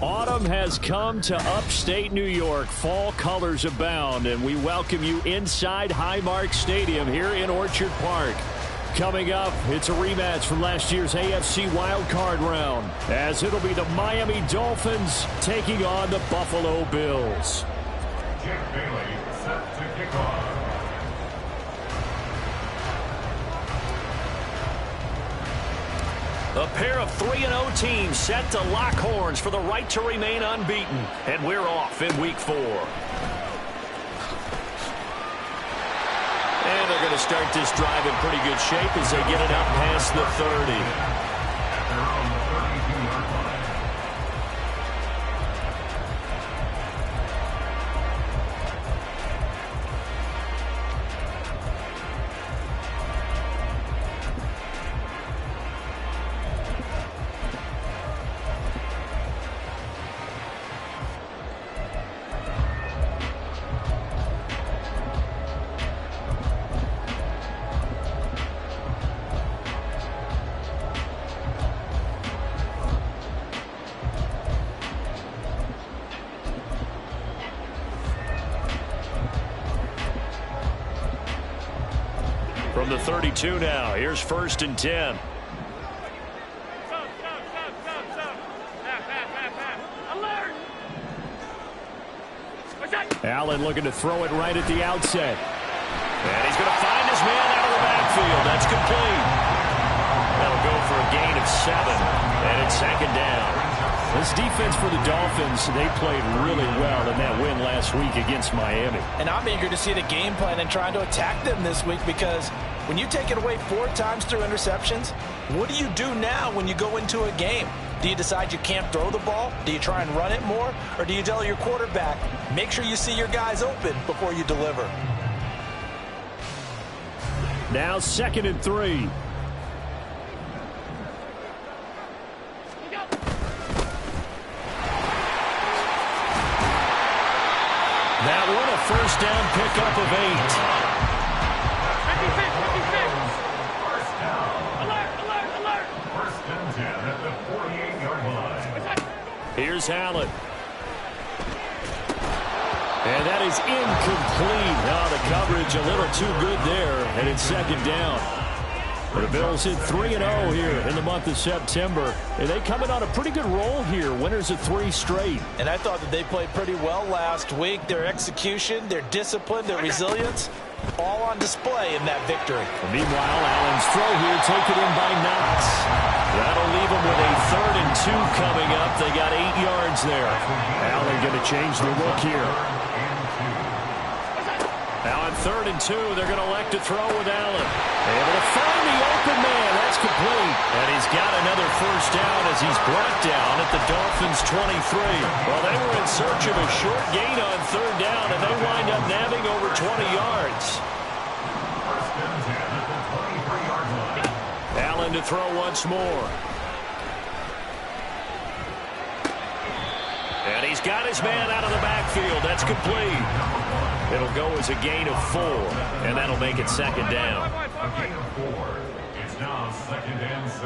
Autumn has come to upstate New York. Fall colors abound, and we welcome you inside Highmark Stadium here in Orchard Park. Coming up, it's a rematch from last year's AFC wildcard round, as it'll be the Miami Dolphins taking on the Buffalo Bills. Jake Bailey set to kick off. A pair of 3-0 teams set to lock horns for the right to remain unbeaten. And we're off in week 4. And they're going to start this drive in pretty good shape as they get it up past the 30. From the 32 now, here's 1st and 10. Allen looking to throw it right at the outset. And he's going to find his man out of the backfield. That's complete. That'll go for a gain of 7. And it's 2nd down. This defense for the Dolphins, they played really well in that win last week against Miami. And I'm eager to see the game plan and trying to attack them this week, because when you take it away 4 times through interceptions, what do you do now when you go into a game? Do you decide you can't throw the ball? Do you try and run it more? Or do you tell your quarterback, make sure you see your guys open before you deliver? Now 2nd and 3. That one a 1st down pickup of 8. 1st down. Alert. 1st and 10 at the 48-yard line. Here's Allen. And that is incomplete. Oh, the coverage a little too good there, and it's 2nd down. The Bills hit 3-0 here in the month of September. And they come in on a pretty good roll here. Winners of 3 straight. And I thought that they played pretty well last week. Their execution, their discipline, their resilience, all on display in that victory. And meanwhile, Allen's throw here taken in by Knox. That'll leave them with a 3rd and 2 coming up. They got 8 yards there. Allen going to change the look here. Now on 3rd and 2, they're going to elect to throw with Allen. Able to find the open man. That's complete. And he's got another 1st down as he's brought down at the Dolphins' 23. Well, they were in search of a short gain on 3rd down, and they wind up nabbing over 20 yards. 1st and 10 at the 23-yard line. Allen to throw once more. And he's got his man out of the backfield. That's complete. It'll go as a gain of 4, and that'll make it 2nd down. A gain of 4. It's now 2nd and 6.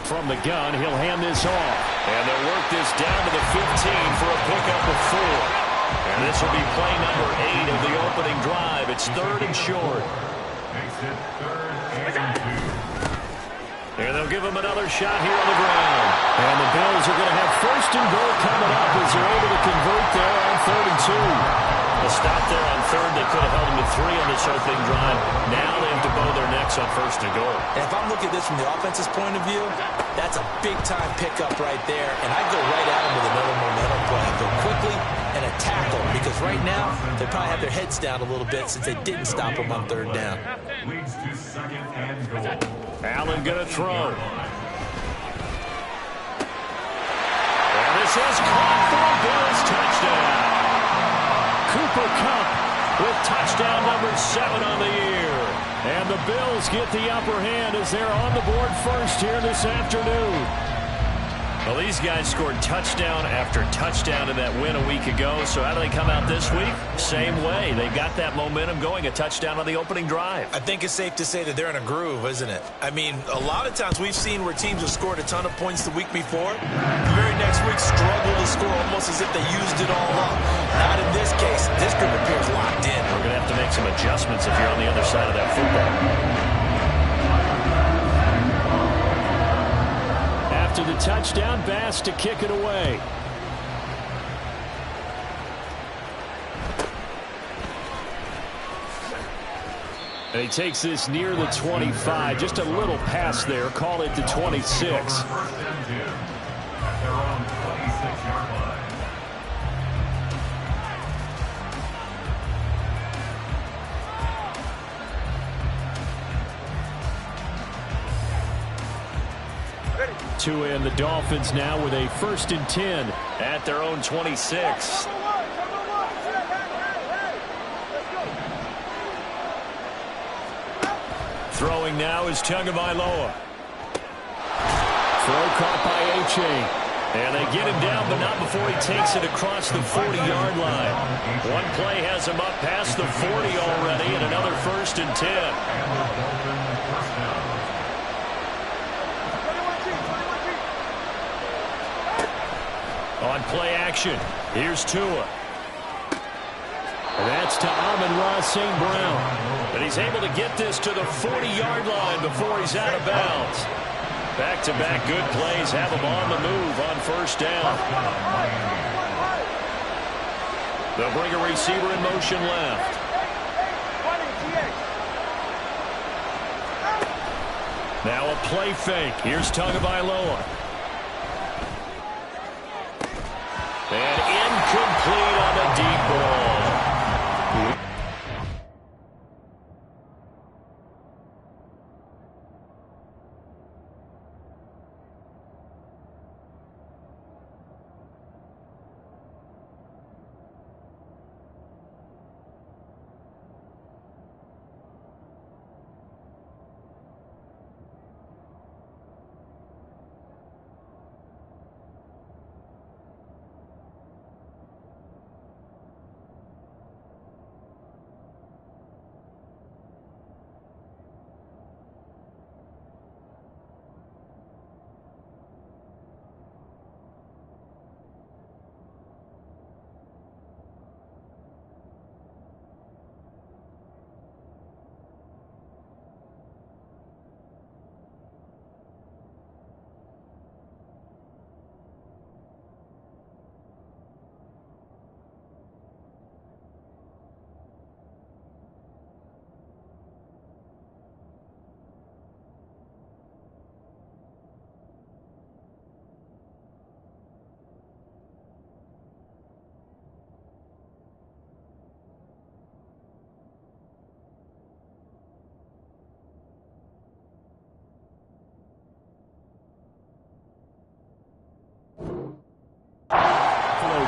From the gun, he'll hand this off. And they'll work this down to the 15 for a pickup of 4. And this will be play number 8 of the opening drive. It's 3rd and short. Makes it 3rd and 2. And they'll give him another shot here on the ground. And the Bills are going to have 1st and goal coming up as they're able to convert there on 3rd and 2. A stop there on 3rd. They could have held him to 3 on this opening drive. Now they have to bow their necks on 1st and goal. And if I'm looking at this from the offense's point of view, that's a big-time pickup right there. And I go right at him with another momentum play. Go quickly and attack them, because right now they probably have their heads down a little bit since they didn't stop them on 3rd down. Leads to 2nd and goal. Allen going to throw. And this is caught for a Bills touchdown. with touchdown number 7 on the year. And the Bills get the upper hand as they're on the board first here this afternoon. Well, these guys scored touchdown after touchdown in that win a week ago. So how do they come out this week? Same way. They got that momentum going, a touchdown on the opening drive. I think it's safe to say that they're in a groove, isn't it? I mean, a lot of times we've seen where teams have scored a ton of points the week before. The very next week struggle to score almost as if they used it all up. Not in this case. This group appears locked in. We're going to have to make some adjustments if you're on the other side of that football. After the touchdown, Bass to kick it away. And he takes this near the 25. Just a little pass there. Call it the 26. First and 10 at their own 26-yard line. Two in, the Dolphins now with a 1st and 10 at their own 26. Throwing now is Tagovailoa. Throw caught by A-Chain. And they get him down, but not before he takes it across the 40-yard line. One play has him up past the 40 already, and another 1st and 10. On play action, here's Tua. And that's to Amon-Ra St. Brown. And he's able to get this to the 40-yard line before he's out of bounds. Back-to-back good plays have him on the move on 1st down. They'll bring a receiver in motion left. Now a play fake. Here's Tagovailoa. And incomplete on the deep ball.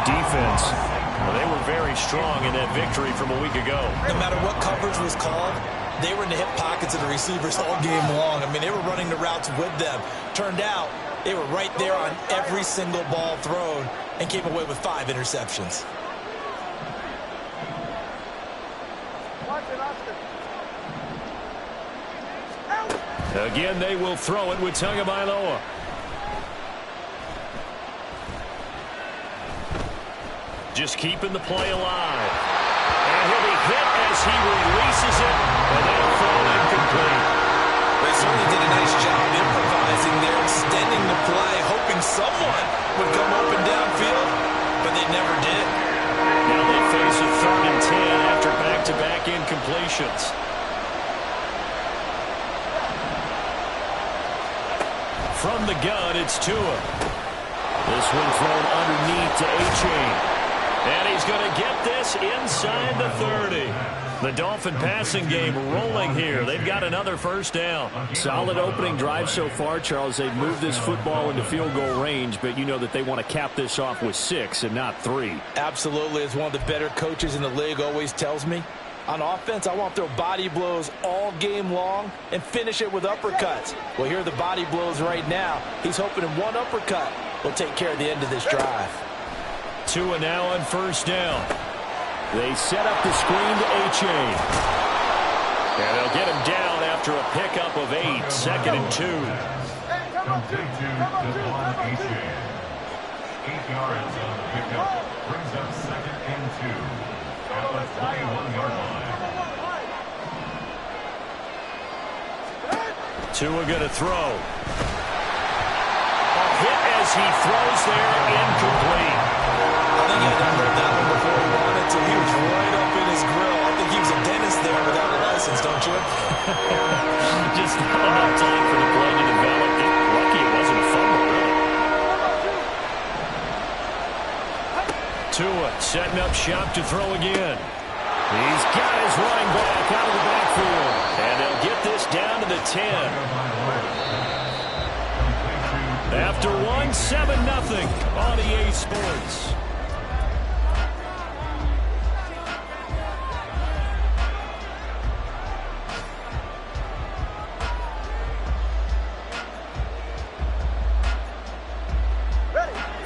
Defense. Well, they were very strong in that victory from a week ago. No matter what coverage was called, they were in the hip pockets of the receivers all game long. I mean, they were running the routes with them. Turned out, they were right there on every single ball thrown and came away with 5 interceptions. Again, they will throw it with Tagovailoa. Just keeping the play alive. And he'll be hit as he releases it, and that'll fall incomplete. They certainly did a nice job improvising there, extending the play, hoping someone would come open downfield, but they never did. Now they face a 3rd and 10 after back-to-back incompletions. From the gun, it's Tua. This one thrown underneath to A-Chain. And he's going to get this inside the 30. The Dolphin passing game rolling here. They've got another first down. Solid opening drive so far, Charles. They've moved this football into field goal range, but you know that they want to cap this off with 6 and not 3. Absolutely. As one of the better coaches in the league always tells me, on offense, I want to throw body blows all game long and finish it with uppercuts. Well, here are the body blows right now. He's hoping in one uppercut will take care of the end of this drive. Tua now on first down. They set up the screen to H.A. And they'll get him down after a pickup of 8, 2nd and 2. Complete to Devon H.A. 8 yards on the pickup. Brings up 2nd and 2. At the 21-yard line. Tua going to throw. A hit as he throws there, incomplete. I think he had heard that one before he wanted to. He was right up in his grill. I think he was a dentist there without a license, don't you? Just not enough time for the play to develop. Lucky it wasn't a fumble, really. Tua setting up shop to throw again. He's got his running back out of the backfield. And they'll get this down to the 10. After 1, 7-0 on EA Sports.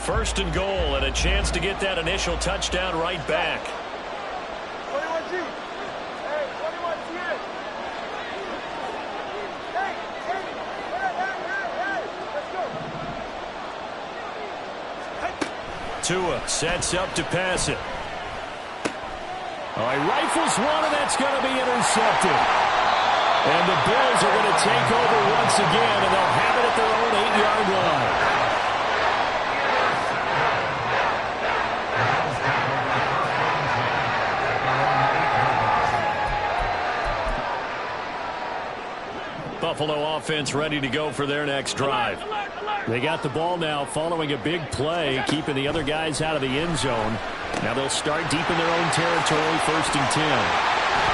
First and goal, and a chance to get that initial touchdown right back. 21G. Hey, 21G. Let's go. Tua sets up to pass it. Oh, he rifles one, and that's going to be intercepted. And the Bills are going to take over once again, and they'll have it at their own 8-yard line. Buffalo offense ready to go for their next drive. They got the ball now following a big play, keeping the other guys out of the end zone. Now they'll start deep in their own territory, 1st and 10.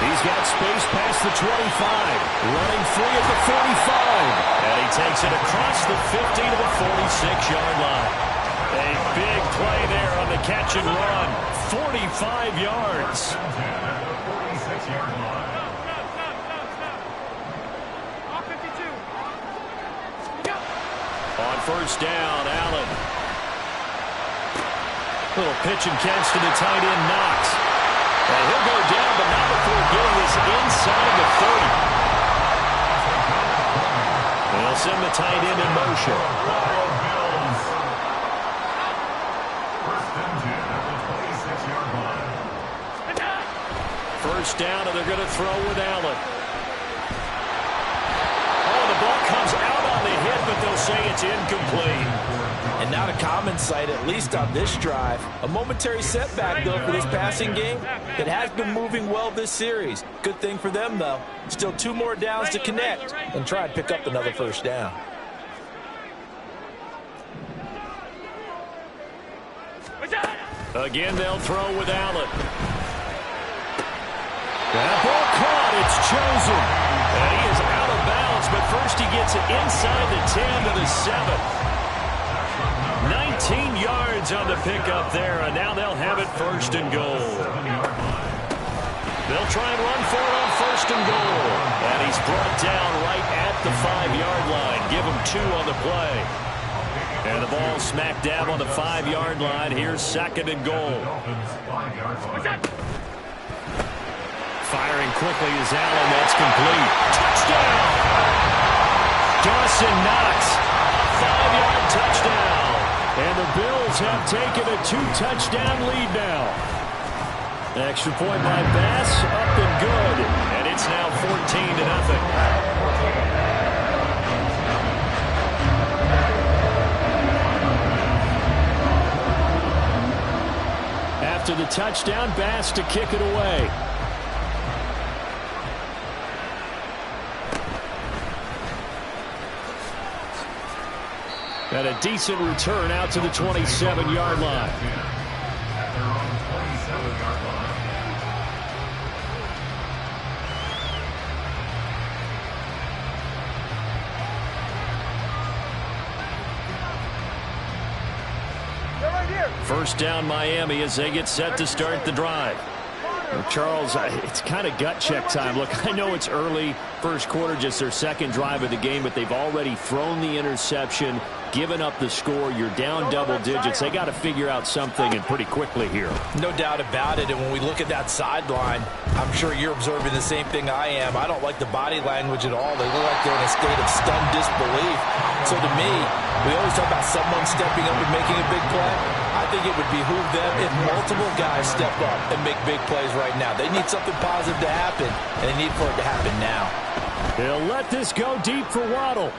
He's got space past the 25, running free at the 45. And he takes it across the 50 to the 46-yard line. A big play there on the catch and run, 45 yards. At the 46-yard line. On first down, Allen. Little pitch and catch to the tight end, Knox. And he'll go down, but not before getting this inside the 30. They'll send the tight end in motion. First and 10 at the 26-yard line. First down, and they're going to throw with Allen. Oh, the ball comes out on the hit, but they'll say it's incomplete. And not a common sight, at least on this drive. A momentary setback, though, for this passing game that has been moving well this series. Good thing for them, though. Still 2 more downs to connect and try and pick up another first down. Again, they'll throw with Allen. That ball caught. It's chosen. And he is out of bounds, but first he gets it inside the 10 to the 7. 19 yards on the pickup there, and now they'll have it 1st and goal. They'll try and run for it on 1st and goal. And he's brought down right at the 5-yard line. Give him 2 on the play. And the ball smack dab on the 5-yard line. Here's 2nd and goal. Firing quickly is Allen. That's complete. Touchdown! Dawson Knox. 5-yard touchdown. And the Bills have taken a 2-touchdown lead now. Extra point by Bass, up and good. And it's now 14-0. After the touchdown, Bass to kick it away. And a decent return out to the 27-yard line. 7-yard line. First down Miami as they get set to start the drive. Charles, it's kind of gut check time. Look, I know it's early, first quarter, just their second drive of the game, but they've already thrown the interception, given up the score. You're down double digits. They got to figure out something, and pretty quickly here. No doubt about it. And when we look at that sideline, I'm sure you're observing the same thing I am. I don't like the body language at all. They look like they're in a state of stunned disbelief. So to me, we always talk about someone stepping up and making a big play. I think it would behoove them if multiple guys step up and make big plays right now. They need something positive to happen, and they need for it to happen now. They'll let this go deep for Waddle.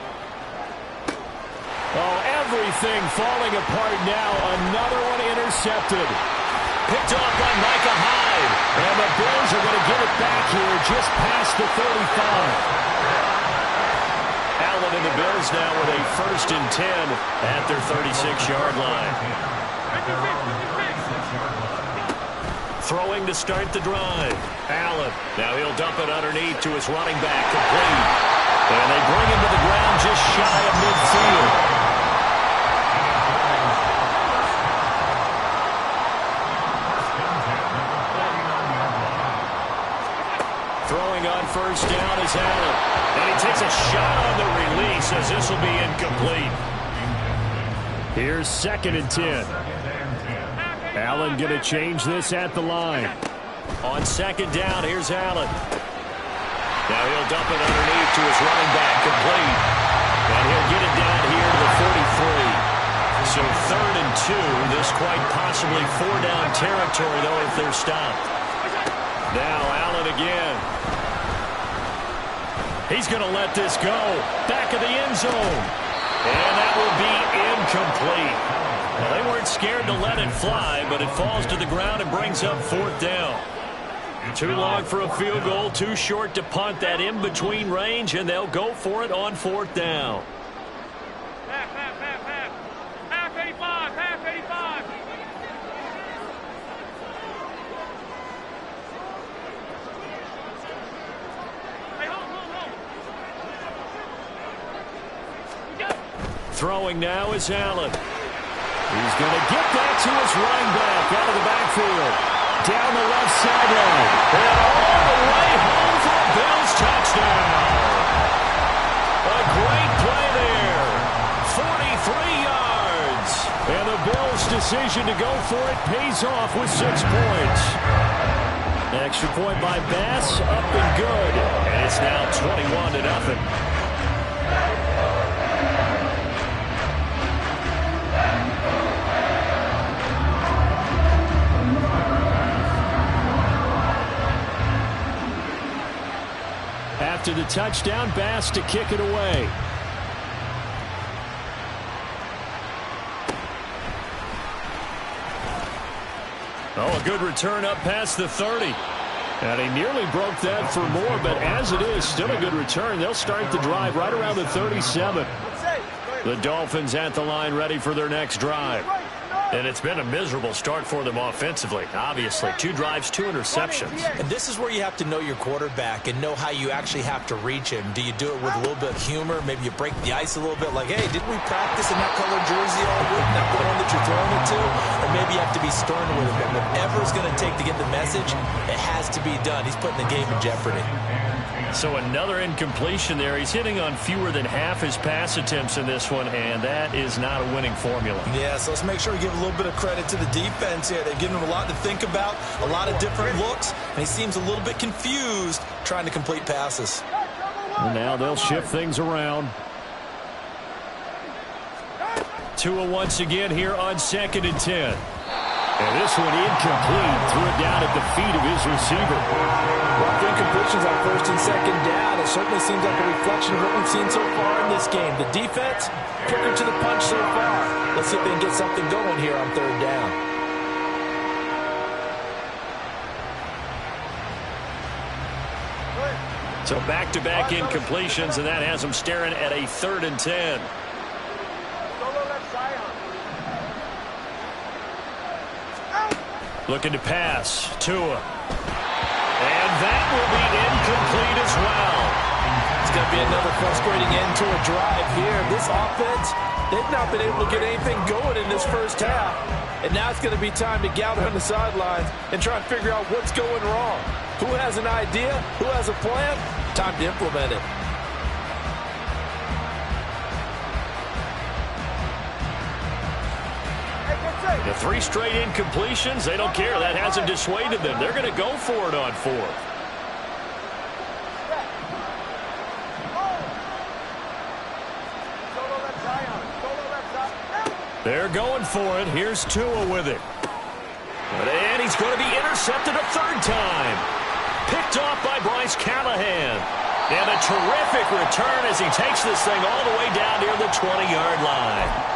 Oh, everything falling apart now. Another one intercepted. Picked off by Micah Hyde. And the Bills are going to get it back here just past the 35. Allen and the Bills now with a 1st and 10 at their 36-yard line. Throwing to start the drive. Allen. Now he'll dump it underneath to his running back. Complete. And they bring him to the ground just shy of midfield. Throwing on first down is Allen. And he takes a shot on the release as this will be incomplete. Here's 2nd and 10. Allen going to change this at the line. On 2nd down, here's Allen. Now he'll dump it underneath to his running back, complete. And he'll get it down here to the 43. So 3rd and 2. This quite possibly 4-down territory, though, if they're stopped. Now Allen again. He's going to let this go. Back of the end zone. And that will be incomplete. Well, they weren't scared to let it fly, but it falls to the ground and brings up 4th down. Too long for a field goal, too short to punt. That in-between range, and they'll go for it on 4th down. Half 85, half 85. Hey, hold. Throwing now is Allen. He's going to get that to his running back out of the backfield. Down the left sideline. And all the way home for a Bills touchdown. A great play there. 43 yards. And the Bills' decision to go for it pays off with 6 points. Extra point by Bass, up and good. And it's now 21-0. After the touchdown, Bass to kick it away. Oh, a good return up past the 30. And he nearly broke that for more, but as it is, still a good return. They'll start the drive right around the 37. The Dolphins at the line ready for their next drive. And it's been a miserable start for them offensively. Obviously, 2 drives, 2 interceptions. And this is where you have to know your quarterback and know how you actually have to reach him. Do you do it with a little bit of humor? Maybe you break the ice a little bit like, hey, didn't we practice in that color jersey all week? Not the one that you're throwing it to? Or maybe you have to be stern with him. But whatever it's going to take to get the message, it has to be done. He's putting the game in jeopardy. So another incompletion there. He's hitting on fewer than half his pass attempts in this one, and that is not a winning formula. Yeah, so let's make sure we give a little bit of credit to the defense here. They've given him a lot to think about, a lot of different looks, and he seems a little bit confused trying to complete passes. And now they'll shift things around. Tua once again here on 2nd and 10. And this one incomplete. Threw it down at the feet of his receiver. Rough incompletions on 1st and 2nd down. It certainly seems like a reflection of what we've seen so far in this game. The defense, quicker to the punch so far. Let's see if they can get something going here on 3rd down. So back-to-back incompletions, and that has them staring at a 3rd and 10. Looking to pass. Tua. And that will be incomplete as well. It's going to be another frustrating end to a drive here. This offense, they've not been able to get anything going in this first half. And now it's going to be time to gather on the sidelines and try and figure out what's going wrong. Who has an idea? Who has a plan? Time to implement it. The 3 straight incompletions, they don't care. That hasn't dissuaded them. They're going to go for it on 4th. They're going for it. Here's Tua with it. And he's going to be intercepted a 3rd time. Picked off by Bryce Callahan. And a terrific return as he takes this thing all the way down near the 20-yard line.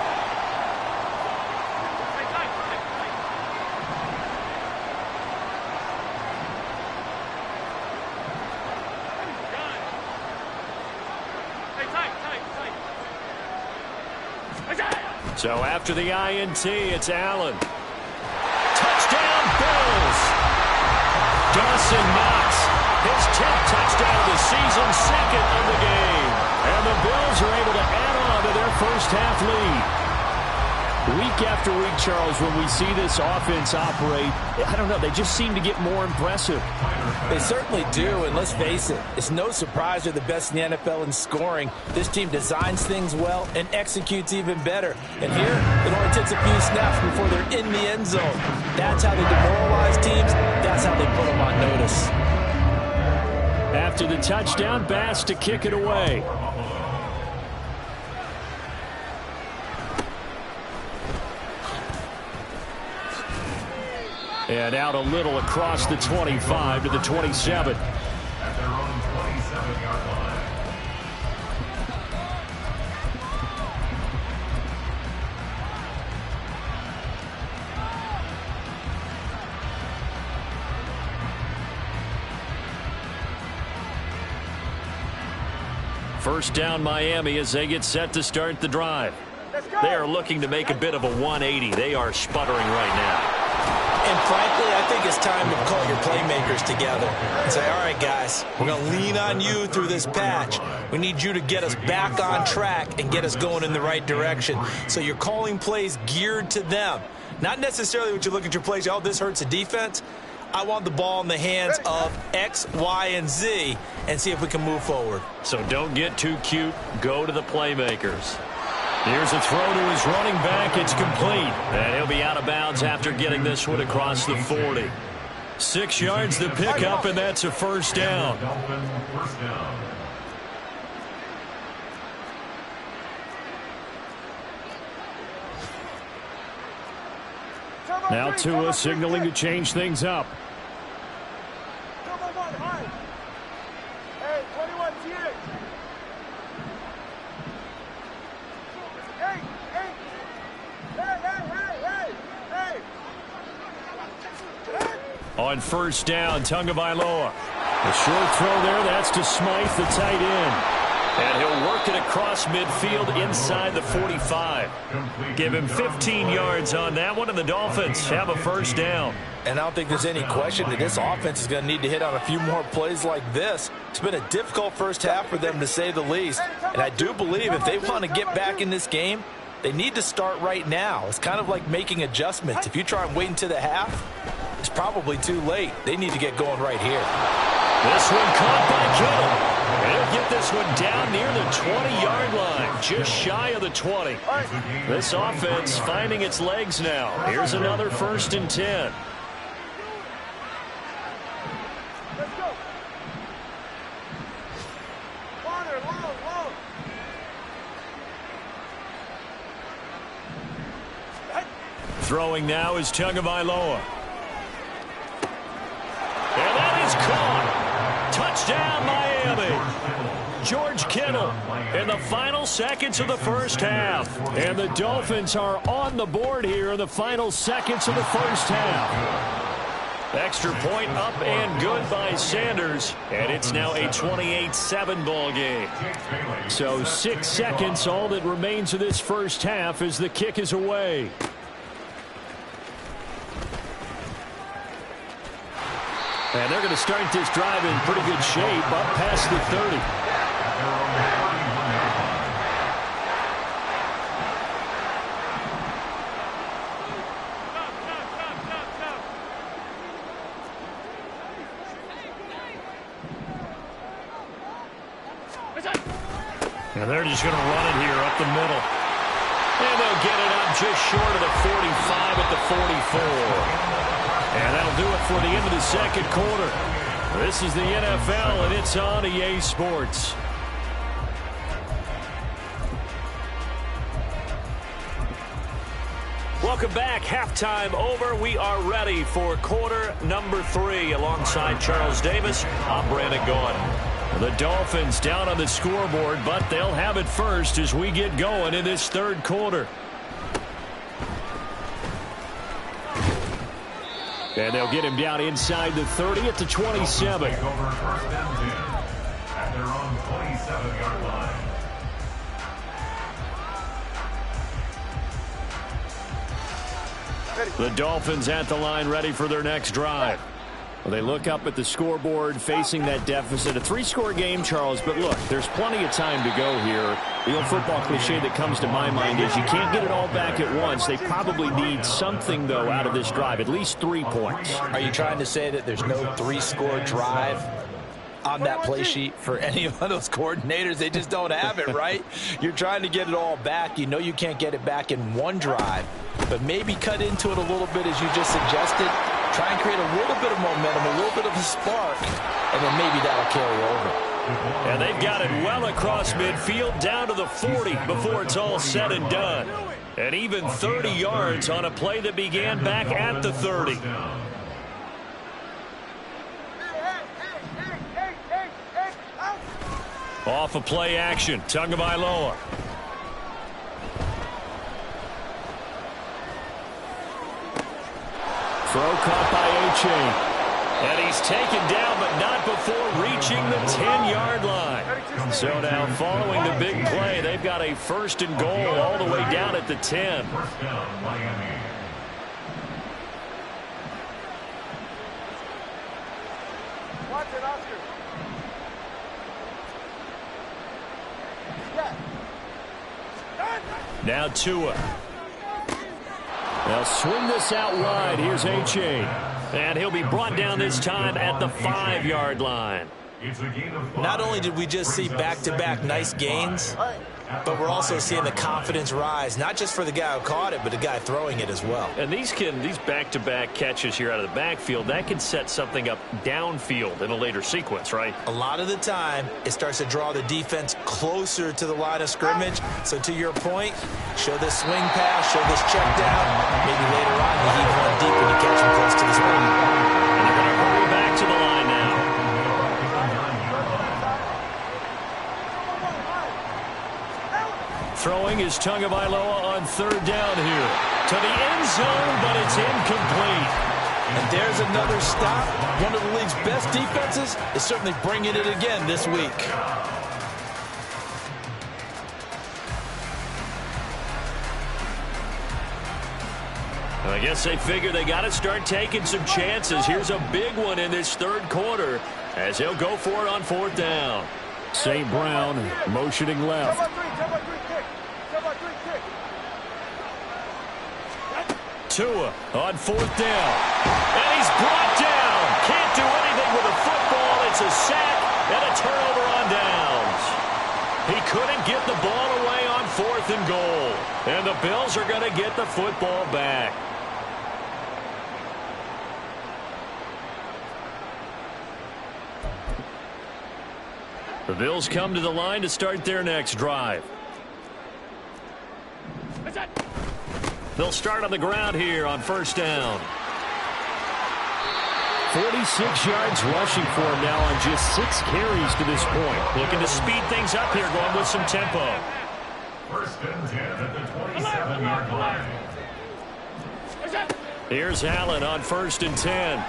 So after the INT, it's Allen. Touchdown, Bills. Dawson Knox, his 10th touchdown of the season, 2nd of the game. And the Bills are able to add on to their first half lead. Week after week, Charles, when we see this offense operate, I don't know, they just seem to get more impressive. They certainly do, and let's face it, it's no surprise they're the best in the NFL in scoring. This team designs things well and executes even better. And here, it only takes a few snaps before they're in the end zone. That's how they demoralize teams. That's how they put them on notice. After the touchdown, Bass to kick it away. And out a little across the 25 to the 27. At their own 27-yard line. First down, Miami, as they get set to start the drive. They are looking to make a bit of a 180. They are sputtering right now. And frankly, I think it's time to call your playmakers together and say, all right, guys, we're going to lean on you through this patch. We need you to get us back on track and get us going in the right direction. So you're calling plays geared to them. Not necessarily what you look at your plays, oh, this hurts the defense. I want the ball in the hands of X, Y, and Z and see if we can move forward. So don't get too cute. Go to the playmakers. Here's a throw to his running back. It's complete. And he'll be out of bounds after getting this one across the 40. 6 yards to pick up, and that's a first down. Now Tua signaling to change things up. Hey, 21 TH. On first down, Tagovailoa. A short throw there, that's to Smythe, the tight end. And he'll work it across midfield inside the 45. Give him 15 yards on that one, and the Dolphins have a first down. And I don't think there's any question that this offense is going to need to hit on a few more plays like this. It's been a difficult first half for them, to say the least. And I do believe if they want to get back in this game, they need to start right now. It's kind of like making adjustments. If you try and wait until the half, it's probably too late. They need to get going right here. This one caught by Kittle. And he'll get this one down near the 20-yard line, just shy of the 20. This offense finding its legs now. Here's another 1st and 10. Let's go. Water, long. Throwing now is Tagovailoa. And that is caught. Touchdown, Miami. George Kittle in the final seconds of the first half. And the Dolphins are on the board here in the final seconds of the first half. Extra point up and good by Sanders. And it's now a 28-7 ball game. So 6 seconds, all that remains of this first half as the kick is away. And they're going to start this drive in pretty good shape, up past the 30. And they're just going to run it here up the middle. And they'll get it up just short of the 45 at the 44. And that'll do it for the end of the second quarter. This is the NFL, and it's on EA Sports. Welcome back. Halftime over. We are ready for quarter number 3. Alongside Charles Davis, I'm Brandon Gaudin. The Dolphins down on the scoreboard, but they'll have it first as we get going in this third quarter. And they'll get him down inside the 30 at the 27. Take over first and 10 at their own 27-yard line. The Dolphins at the line, ready for their next drive. Well, they look up at the scoreboard, facing that deficit. A 3-score game, Charles, but look, there's plenty of time to go here. The old football cliche that comes to my mind is you can't get it all back at once. They probably need something, though, out of this drive, at least 3 points. Are you trying to say that there's no 3-score drive on that play sheet for any of those coordinators? They just don't have it, right? You're trying to get it all back. You know you can't get it back in one drive, but maybe cut into it a little bit as you just suggested. Try and create a little bit of momentum, a little bit of a spark, and then maybe that'll carry over. And they've got it well across midfield, down to the 40 before it's all said and done. And even 30 yards on a play that began back at the 30. Off of play action, Tagovailoa. Throw caught by A-Chain. And he's taken down, but not before reaching the 10-yard line. So now following the big play, they've got a first and goal all the way down at the 10. First down, Miami. Watch it, Oscar. Now Tua. They'll swing this out wide. Here's A-Chain. And he'll be brought down this time at the 5-yard line. Not only did we just see back-to-back nice gains, but we're also seeing the confidence rise, not just for the guy who caught it, but the guy throwing it as well. And these back-to-back catches here out of the backfield, that can set something up downfield in a later sequence, right? A lot of the time, it starts to draw the defense closer to the line of scrimmage. So to your point, show this swing pass, show this check down. Maybe later on, you heave one deep when you catch him close to the spot. And they're going to hurry back to the line now. Throwing is Tagovailoa on third down here. To the end zone, but it's incomplete. And there's another stop. One of the league's best defenses is certainly bringing it again this week. I guess they figure they got to start taking some chances. Here's a big one in this third quarter as he'll go for it on fourth down. St. Brown motioning left. Tua on fourth down. And he's brought down. Can't do anything with the football. It's a sack and a turnover on downs. He couldn't get the ball away on fourth and goal. And the Bills are going to get the football back. The Bills come to the line to start their next drive. They'll start on the ground here on first down. 46 yards rushing for him now on just 6 carries to this point. Looking to speed things up here, going with some tempo. First and 10 at the 27-yard line. Here's Allen on first and 10.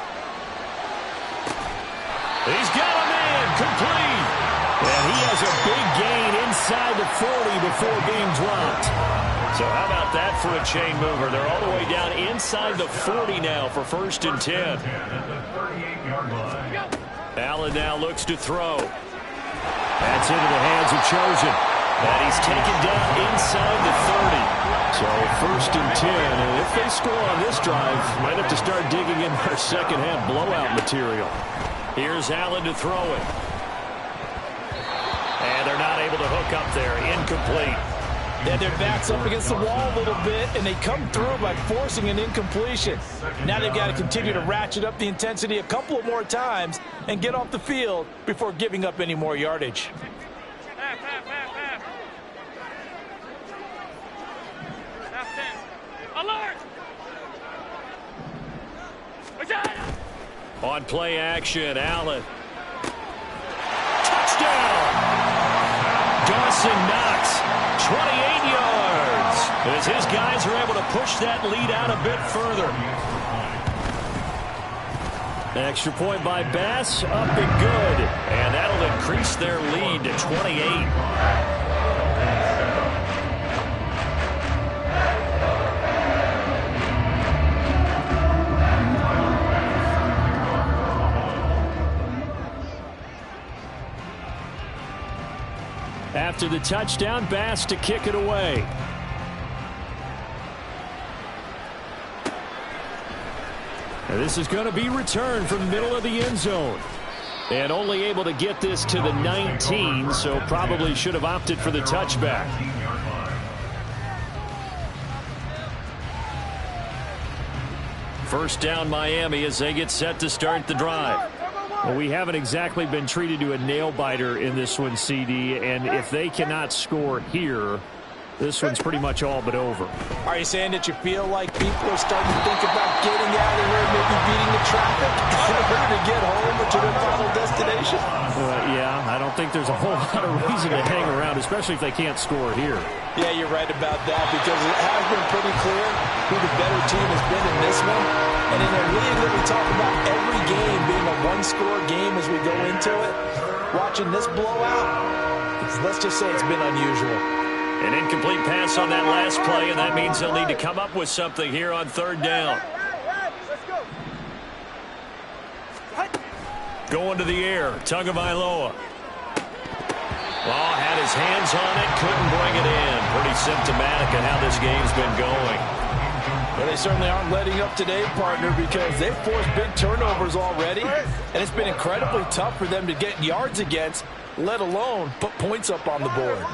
He's got a man complete. And he has a big gain inside the 40 before being dropped. So how about that for a chain mover? They're all the way down inside the 40 now for 1st and 10. Allen now looks to throw. That's into the hands of Chosen. And he's taken down inside the 30. So 1st and 10. And if they score on this drive, might have to start digging in our second half blowout material. Here's Allen to throw it. And they're not able to hook up there. Incomplete. Then their back's up against the wall a little bit, and they come through by forcing an incompletion. Now they've got to continue to ratchet up the intensity a couple of more times and get off the field before giving up any more yardage. Half. Half 10. Alert! On play action, Allen. Touchdown! Dawson Knox, 28 yards. As his guys are able to push that lead out a bit further. Extra point by Bass, up and good. And that'll increase their lead to 28. After the touchdown, Bass to kick it away. And this is going to be returned from the middle of the end zone. And only able to get this to the 19, so probably should have opted for the touchback. First down Miami as they get set to start the drive. Well, we haven't exactly been treated to a nail-biter in this one, CD, and if they cannot score here, this one's pretty much all but over. Are you saying that you feel like people are starting to think about getting out of here, maybe beating the traffic in order to get home or to their final destination? Yeah, I don't think there's a whole lot of reason to hang around, especially if they can't score here. Yeah, you're right about that, because it has been pretty clear who the better team has been in this one. And in a league that we talk about every game being a one-score game as we go into it, watching this blowout, let's just say it's been unusual. An incomplete pass on that last play, and that means they'll need to come up with something here on 3rd down. Going to the air, Tagovailoa. Had his hands on it, couldn't bring it in. Pretty symptomatic of how this game's been going. Well, they certainly aren't letting up today, partner, because they've forced big turnovers already, and it's been incredibly tough for them to get yards against, let alone put points up on the board.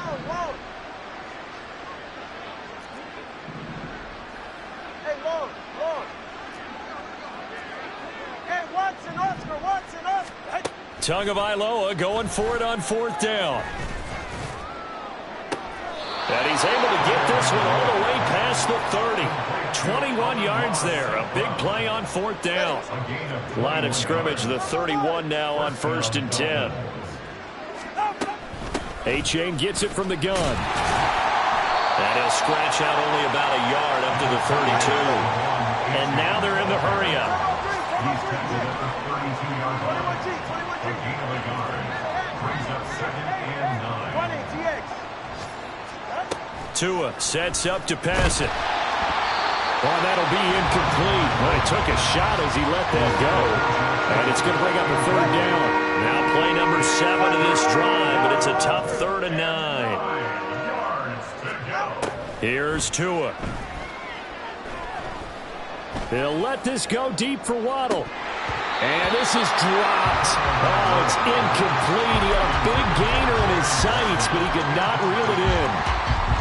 Tagovailoa going for it on 4th down. And he's able to get this one all the way past the 30. 21 yards there. A big play on 4th down. Line of scrimmage, the 31 now on 1st and 10. A-Chain gets it from the gun. And he'll scratch out only about a yard up to the 32. And now they're in the hurry-up. He's tackled at the 32-yard line. A gain of a yard. Brings up 2nd and 9. Tua sets up to pass it. Well, that'll be incomplete. Well, he took a shot as he let that go. And it's going to bring up a 3rd down. Now play number 7 of this drive, but it's a tough 3rd and 9. Here's Tua. They'll let this go deep for Waddle. And this is dropped. Oh, it's incomplete. He had a big gainer in his sights, but he could not reel it in.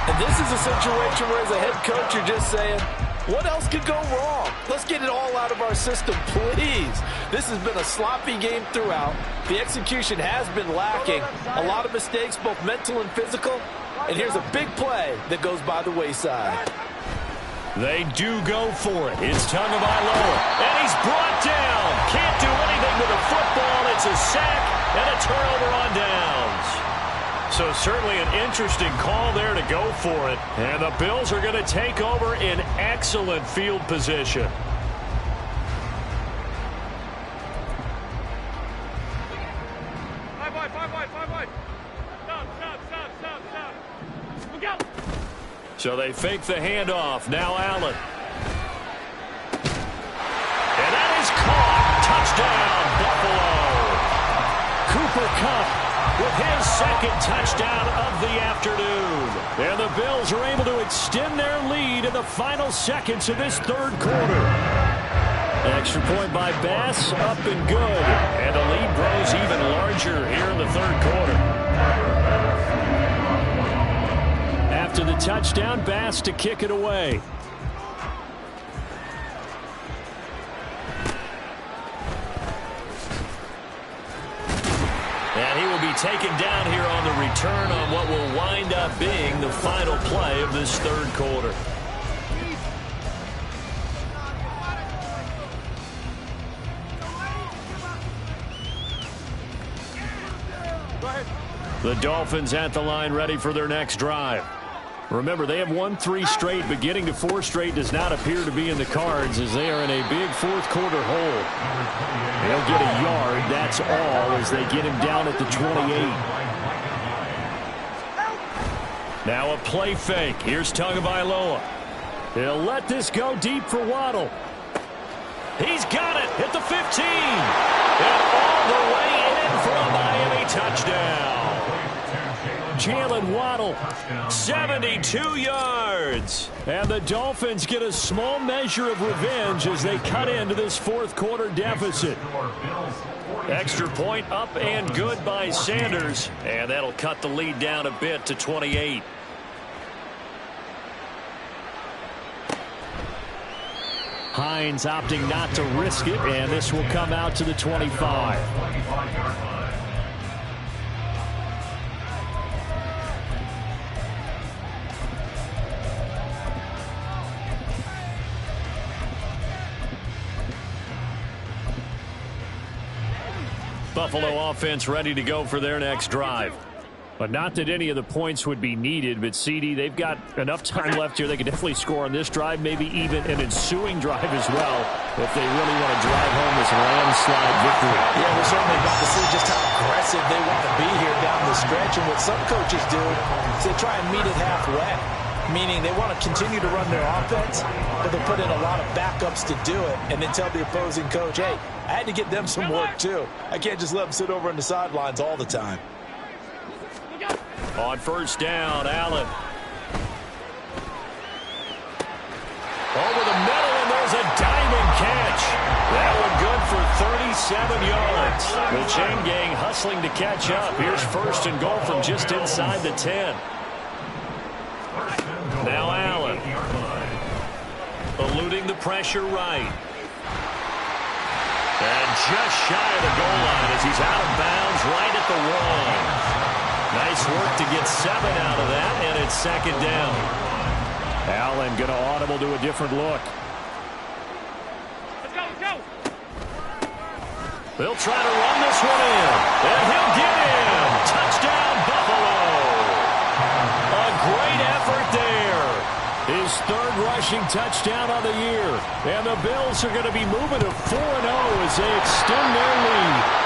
And this is a situation where as a head coach you're just saying, what else could go wrong? Let's get it all out of our system, please. This has been a sloppy game throughout. The execution has been lacking. A lot of mistakes, both mental and physical. And here's a big play that goes by the wayside. They do go for it. It's Tagovailoa. And he's brought down. Can't do anything with a football. It's a sack and a turnover on downs. So certainly an interesting call there to go for it. And the Bills are going to take over in excellent field position. Five wide. Stop. Look out. So they fake the handoff. Now Allen. And that is caught. Touchdown, Buffalo. Cooper Kupp with his second touchdown of the afternoon. And the Bills are able to extend their lead in the final seconds of this third quarter. Extra point by Bass, up and good. And the lead grows even larger here in the third quarter. After the touchdown, Bass to kick it away. And he will be taken down here on the return on what will wind up being the final play of this third quarter. The Dolphins at the line, ready for their next drive. Remember, they have won 3 straight, but getting to 4 straight does not appear to be in the cards as they are in a big fourth quarter hole. They'll get a yard, that's all, as they get him down at the 28. Now a play fake. Here's Tagovailoa. He'll let this go deep for Waddle. He's got it at the 15. And all the way in for a Miami touchdown. Jalen Waddle, 72 yards. And the Dolphins get a small measure of revenge as they cut into this fourth quarter deficit. Extra point up and good by Sanders. And that'll cut the lead down a bit to 28. Hines opting not to risk it, and this will come out to the 25. Buffalo offense ready to go for their next drive. But not that any of the points would be needed, but CD, they've got enough time left here. They could definitely score on this drive, maybe even an ensuing drive as well, if they really want to drive home this landslide victory. Yeah, we're certainly about to see just how aggressive they want to be here down the stretch. And what some coaches do is they try and meet it halfway, meaning they want to continue to run their offense, but they put in a lot of backups to do it, and then tell the opposing coach, hey, I had to get them some work too. I can't just let them sit over on the sidelines all the time. On first down, Allen. Over the middle, and there's a diamond catch. That one good for 37 yards. The chain gang hustling to catch up. Here's first and goal from just inside the 10. Now Allen. Eluding the pressure right. And just shy of the goal line as he's out of bounds right at the 1. Nice work to get 7 out of that, and it's second down. Allen going to audible to a different look. Let's go, let's go. They'll try to run this one in, and he'll get in. Touchdown, Buffalo. A great effort there. His third rushing touchdown of the year. And the Bills are going to be moving to 4-0 as they extend their lead.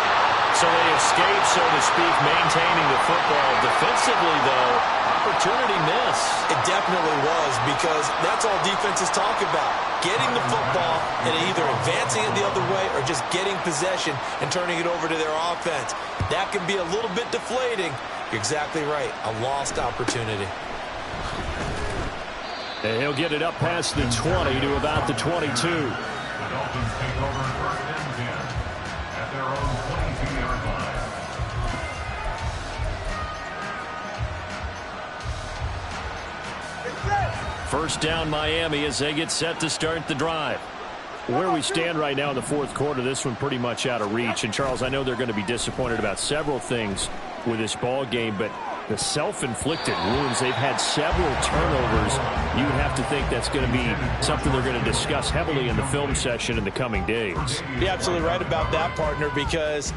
So they escape, so to speak, maintaining the football. Defensively, though, opportunity miss. It definitely was, because that's all defenses talk about. Getting the football and either advancing it the other way or just getting possession and turning it over to their offense. That can be a little bit deflating. You're exactly right. A lost opportunity. And he'll get it up past the 20 to about the 22. The Dolphins take over first and 10 at their own 22-yard line. First down Miami as they get set to start the drive. Where we stand right now in the fourth quarter, this one pretty much out of reach. And Charles, I know they're going to be disappointed about several things with this ball game, but the self-inflicted wounds, they've had several turnovers. You would have to think that's going to be something they're going to discuss heavily in the film session in the coming days. You're absolutely right about that, partner, because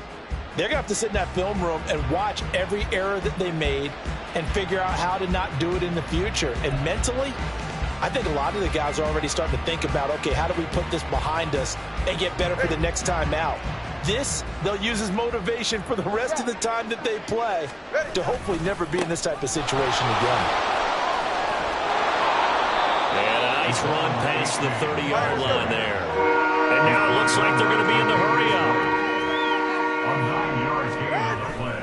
they're going to have to sit in that film room and watch every error that they made and figure out how to not do it in the future. And mentally, I think a lot of the guys are already starting to think about, okay, how do we put this behind us and get better for the next time out? This, they'll use as motivation for the rest of the time that they play to hopefully never be in this type of situation again. Nice run past the 30-yard line there. And now it looks like they're going to be in the hurry-up. A 9 yards gain on the play.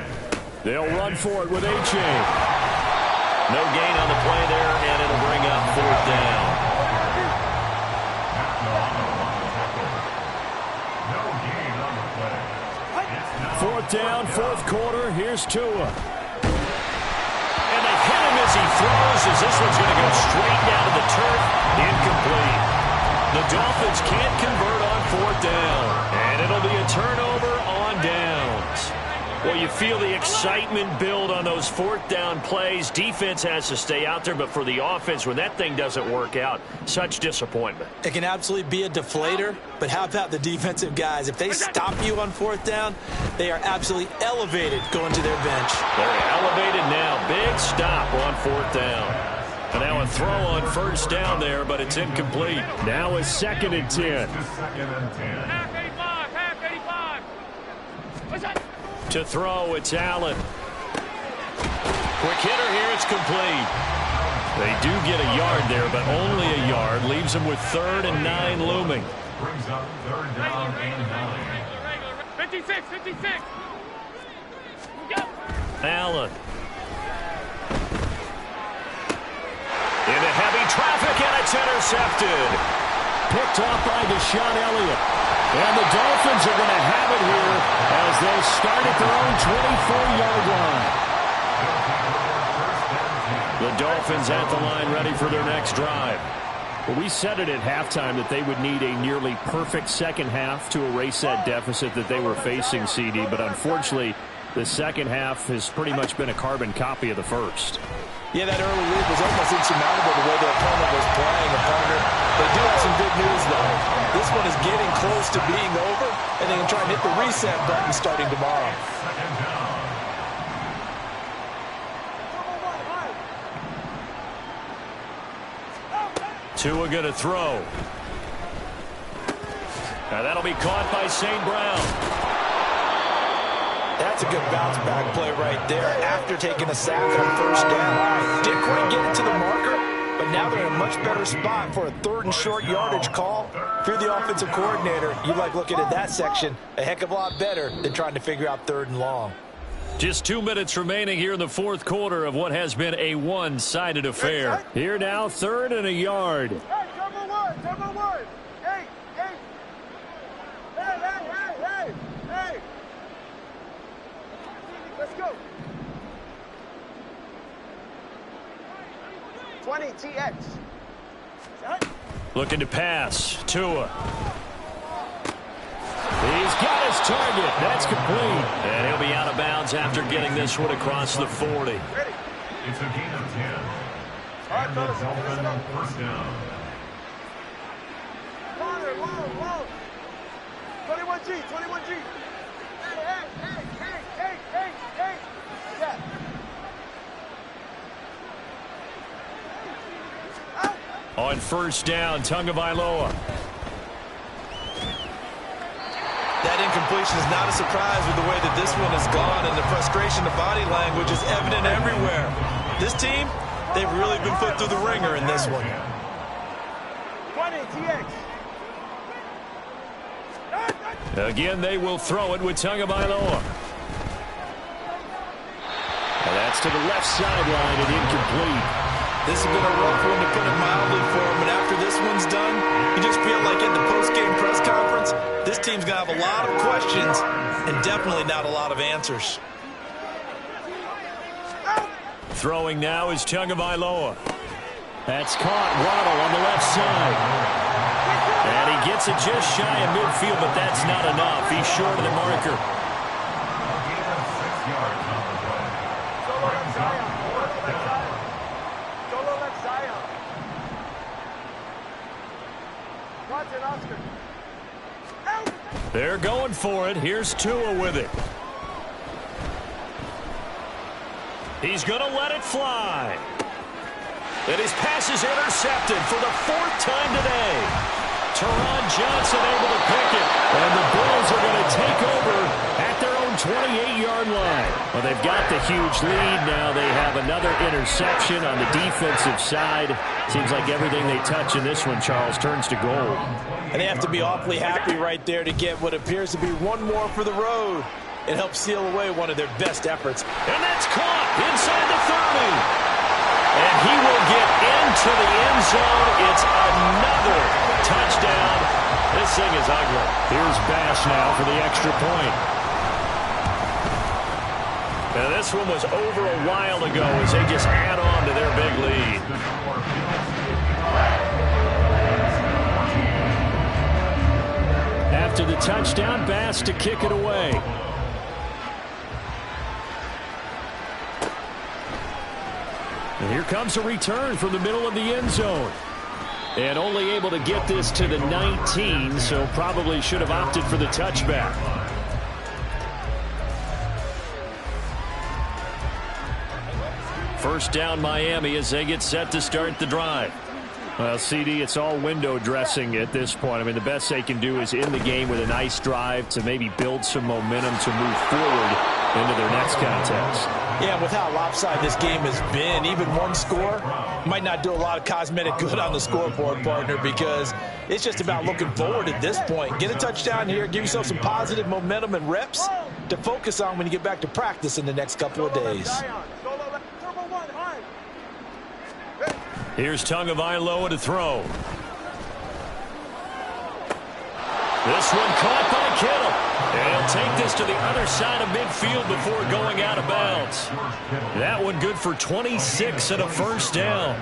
They'll run for it with A.J. No gain on the play there, and it'll bring up 4th down. No gain on the play. It's now 4th down, 4th quarter. Here's Tua. And they hit him as he throws, as this one's going to go straight down to the turf. Incomplete. The Dolphins can't convert on 4th down. And it'll be a turnover on downs. Well, you feel the excitement build on those 4th down plays. Defense has to stay out there, but for the offense, when that thing doesn't work out, such disappointment. It can absolutely be a deflator, but how about the defensive guys? If they stop you on 4th down, they are absolutely elevated going to their bench. They're elevated now. Big stop on 4th down. And now a throw on 1st down there, but it's incomplete. Now it's 2nd and 10. to 2nd and 10. Half 85, half 85. What's that? To throw, it's Allen. Quick hitter here, it's complete. They do get a yard there, but only a yard. Leaves them with 3rd and 9 looming. Brings up 3rd down and 9. 56, 56. Go. Allen. Into heavy traffic, and it's intercepted. Picked off by Deshaun Elliott. And the Dolphins are going to have it here as they start at their own 24-yard line. The Dolphins at the line ready for their next drive. Well, we said it at halftime that they would need a nearly perfect second half to erase that deficit that they were facing, CD. But unfortunately, the second half has pretty much been a carbon copy of the first. Yeah, that early lead was almost insurmountable the way their opponent was playing. They do have some good news, though. This one is getting close to being over, and they can try and hit the reset button starting tomorrow. 2nd down. Tua going to throw. Now that'll be caught by St. Brown. That's a good bounce back play right there after taking a sack on 1st down. Didn't quite get it to the marker, but now they're in a much better spot for a 3rd and short yardage call. If you're the offensive coordinator, you like looking at that section a heck of a lot better than trying to figure out 3rd and long. Just 2 minutes remaining here in the 4th quarter of what has been a one-sided affair. Here now, 3rd and a yard. Hey, number one. Hey. Hey. Let's go. 20 TX. Looking to pass. Tua. He's got his target. That's complete. And he'll be out of bounds after getting this one across the 40. It's a gain of 10. And the Dolphins 1st down. Whoa. 21G. Hey. Yeah. On 1st down, Tagovailoa. That incompletion is not a surprise with the way that this one has gone, and the frustration, the body language is evident everywhere. This team, they've really been put through the ringer in this one. 20 TX. Again, they will throw it with Tagovailoa. And that's to the left sideline and incomplete. This has been a rough one, to put it mildly, for him. And after this one's done, you just feel like at the post-game press conference, this team's going to have a lot of questions and definitely not a lot of answers. Throwing now is Tagovailoa. That's caught. Waddle on the left side. And he gets it just shy of midfield, but that's not enough. He's short of the marker. A gain of 6 yards on the play. Brings up 4th down. Solo left Zion. Watch it, Oscar. They're going for it. Here's Tua with it. He's going to let it fly. And his pass is intercepted for the 4th time today. Teron Johnson able to pick it. And the Bills are going to take over at their own 28-yard line. Well, they've got the huge lead. Now they have another interception on the defensive side. Seems like everything they touch in this one, Charles, turns to gold. And they have to be awfully happy right there to get what appears to be one more for the road. It helps seal away one of their best efforts. And that's caught inside the 30. And he will get into the end zone. It's another touchdown. This thing is ugly. Here's Bass now for the extra point. Now this one was over a while ago as they just add on to their big lead. After the touchdown, Bass to kick it away. And here comes a return from the middle of the end zone. And only able to get this to the 19, so probably should have opted for the touchback. First down Miami as they get set to start the drive. Well, CD, it's all window dressing at this point. I mean, the best they can do is in the game with a nice drive to maybe build some momentum to move forward into their next contest. Yeah, with how lopsided this game has been, even one score might not do a lot of cosmetic good on the scoreboard, partner, because it's just about looking forward at this point. Get a touchdown here, give yourself some positive momentum and reps to focus on when you get back to practice in the next couple of days. Here's Tagovailoa to throw. This one caught by Kittle. And he'll take this to the other side of midfield before going out of bounds. That one good for 26 and a first down.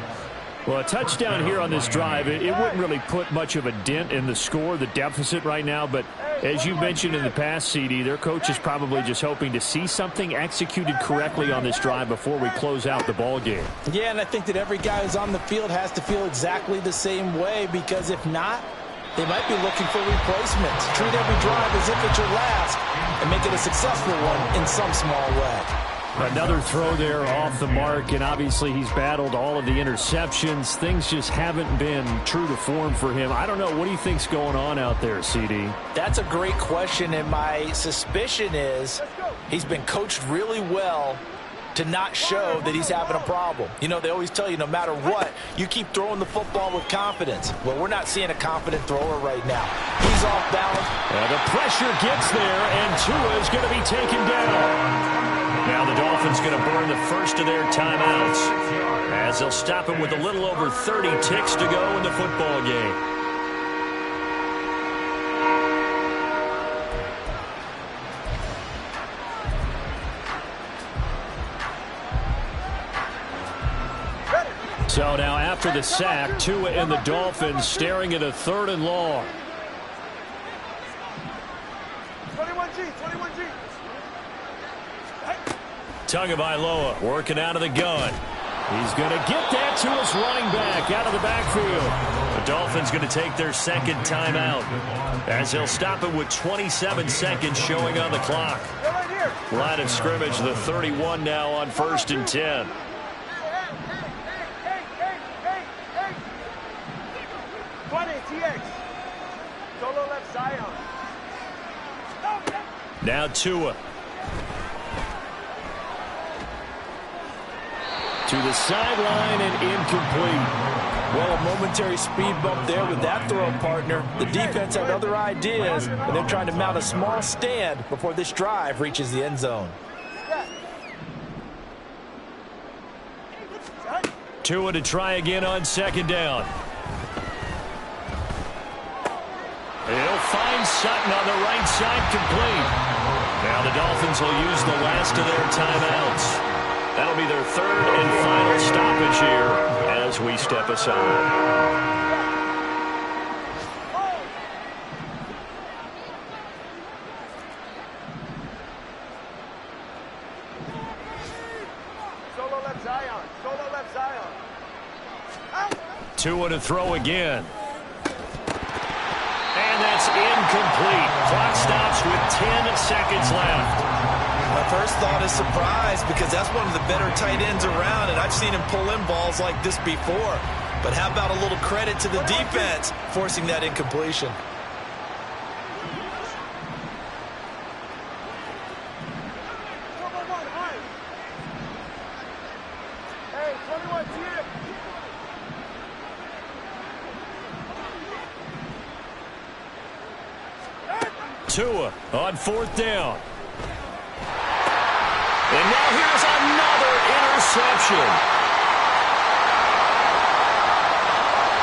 Well, a touchdown here on this drive, it wouldn't really put much of a dent in the score, the deficit right now. But as you mentioned in the past, CD, their coach is probably just hoping to see something executed correctly on this drive before we close out the ball game. Yeah, and I think that every guy who's on the field has to feel exactly the same way, because if not, they might be looking for replacements. Treat every drive as if it's your last and make it a successful one in some small way. Another throw there off the mark, and obviously he's battled all of the interceptions. Things just haven't been true to form for him. I don't know. What do you think's going on out there, CD? That's a great question, and my suspicion is he's been coached really well to not show that he's having a problem. You know, they always tell you no matter what, you keep throwing the football with confidence. Well, we're not seeing a confident thrower right now. He's off balance. And the pressure gets there, and Tua is going to be taken down. Now the Dolphins going to burn the first of their timeouts as they'll stop it with a little over 30 ticks to go in the football game. So now after the sack, Tua and the Dolphins staring at a 3rd and long. 21G. Tagovailoa working out of the gun. He's going to get that to his running back out of the backfield. The Dolphins going to take their second timeout as they'll stop it with 27 seconds showing on the clock. Line of scrimmage, the 31 now on 1st and 10. Now Tua. To the sideline and incomplete. Well, a momentary speed bump there with that throw, partner. The defense had other ideas, and they're trying to mount a small stand before this drive reaches the end zone. Tua to try again on 2nd down. He'll find Sutton on the right side, complete. Now the Dolphins will use the last of their timeouts. That'll be their 3rd and final stoppage here as we step aside. Tua to throw again. And that's incomplete. Clock stops with 10 seconds left. My first thought is surprise, because that's one of the better tight ends around, and I've seen him pull in balls like this before. But how about a little credit to the defense forcing that incompletion? Tua on 4th down. And now here's another interception.